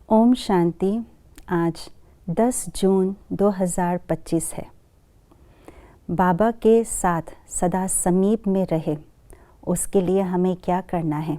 ओम शांति। आज 10 जून 2025 है। बाबा के साथ सदा समीप में रहे, उसके लिए हमें क्या करना है?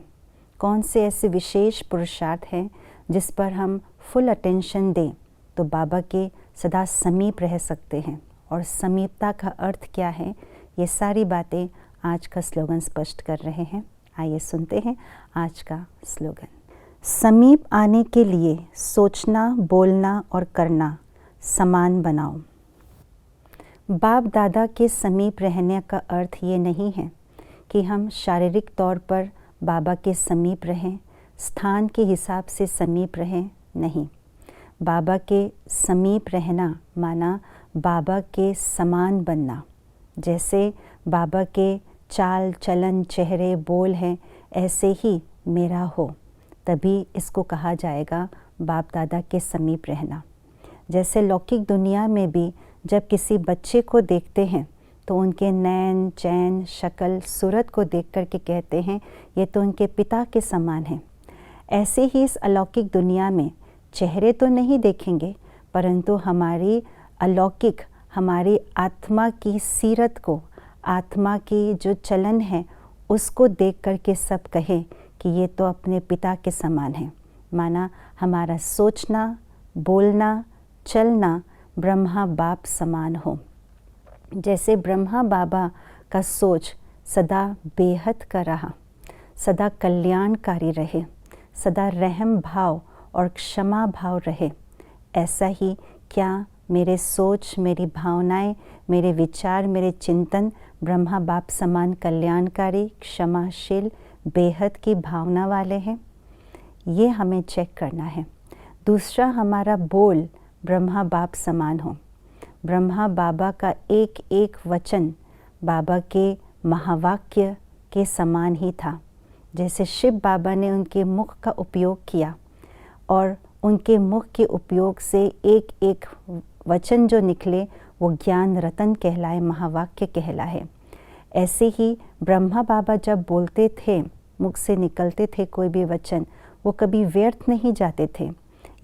कौन से ऐसे विशेष पुरुषार्थ हैं जिस पर हम फुल अटेंशन दें तो बाबा के सदा समीप रह सकते हैं? और समीपता का अर्थ क्या है, ये सारी बातें आज का स्लोगन स्पष्ट कर रहे हैं। आइए सुनते हैं आज का स्लोगन। समीप आने के लिए सोचना, बोलना और करना समान बनाओ। बाप दादा के समीप रहने का अर्थ ये नहीं है कि हम शारीरिक तौर पर बाबा के समीप रहें, स्थान के हिसाब से समीप रहें, नहीं। बाबा के समीप रहना माना बाबा के समान बनना। जैसे बाबा के चाल चलन, चेहरे, बोल हैं, ऐसे ही मेरा हो, तभी इसको कहा जाएगा बाप दादा के समीप रहना। जैसे लौकिक दुनिया में भी जब किसी बच्चे को देखते हैं तो उनके नैन, चैन, शक्ल, सूरत को देख कर के कहते हैं ये तो उनके पिता के समान है। ऐसे ही इस अलौकिक दुनिया में चेहरे तो नहीं देखेंगे, परंतु हमारी अलौकिक, हमारी आत्मा की सीरत को, आत्मा की जो चलन है उसको देख कर के सब कहें कि ये तो अपने पिता के समान है। माना हमारा सोचना, बोलना, चलना ब्रह्मा बाप समान हो। जैसे ब्रह्मा बाबा का सोच सदा बेहद का रहा, सदा कल्याणकारी रहे, सदा रहम भाव और क्षमा भाव रहे, ऐसा ही क्या मेरे सोच, मेरी भावनाएं, मेरे विचार, मेरे चिंतन ब्रह्मा बाप समान कल्याणकारी, क्षमाशील, बेहद की भावना वाले हैं? ये हमें चेक करना है। दूसरा, हमारा बोल ब्रह्मा बाप समान हो। ब्रह्मा बाबा का एक एक वचन बाबा के महावाक्य के समान ही था। जैसे शिव बाबा ने उनके मुख का उपयोग किया और उनके मुख के उपयोग से एक एक वचन जो निकले वो ज्ञान रतन कहलाए, महावाक्य कहलाए। ऐसे ही ब्रह्मा बाबा जब बोलते थे, मुख से निकलते थे कोई भी वचन, वो कभी व्यर्थ नहीं जाते थे।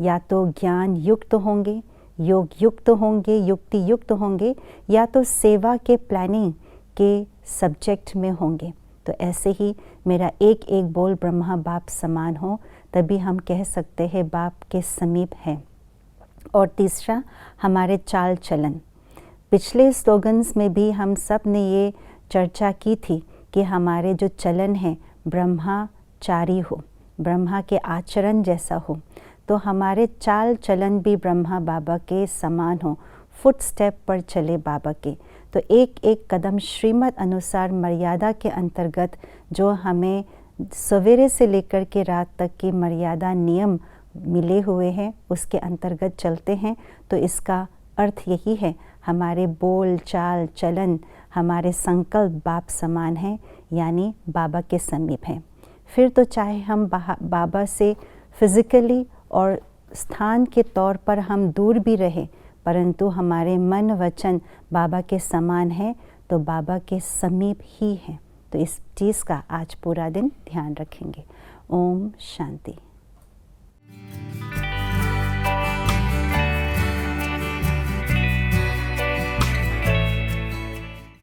या तो ज्ञान युक्त होंगे, योग युक्त होंगे, युक्ति युक्त होंगे, या तो सेवा के प्लानिंग के सब्जेक्ट में होंगे। तो ऐसे ही मेरा एक एक बोल ब्रह्मा बाप समान हो, तभी हम कह सकते हैं बाप के समीप है। और तीसरा, हमारे चाल चलन। पिछले स्लोगन्स में भी हम सब ने ये चर्चा की थी कि हमारे जो चलन है ब्रह्माचारी हो, ब्रह्मा के आचरण जैसा हो, तो हमारे चाल चलन भी ब्रह्मा बाबा के समान हो, फुट स्टेप पर चले बाबा के। तो एक एक कदम श्रीमत अनुसार, मर्यादा के अंतर्गत जो हमें सवेरे से लेकर के रात तक की मर्यादा नियम मिले हुए हैं उसके अंतर्गत चलते हैं। तो इसका अर्थ यही है, हमारे बोल, चाल, चलन, हमारे संकल्प बाप समान हैं, यानी बाबा के समीप हैं। फिर तो चाहे हम बाबा से फिज़िकली और स्थान के तौर पर हम दूर भी रहें, परंतु हमारे मन वचन बाबा के समान है, तो बाबा के समीप ही हैं। तो इस चीज़ का आज पूरा दिन ध्यान रखेंगे। ओम शांति।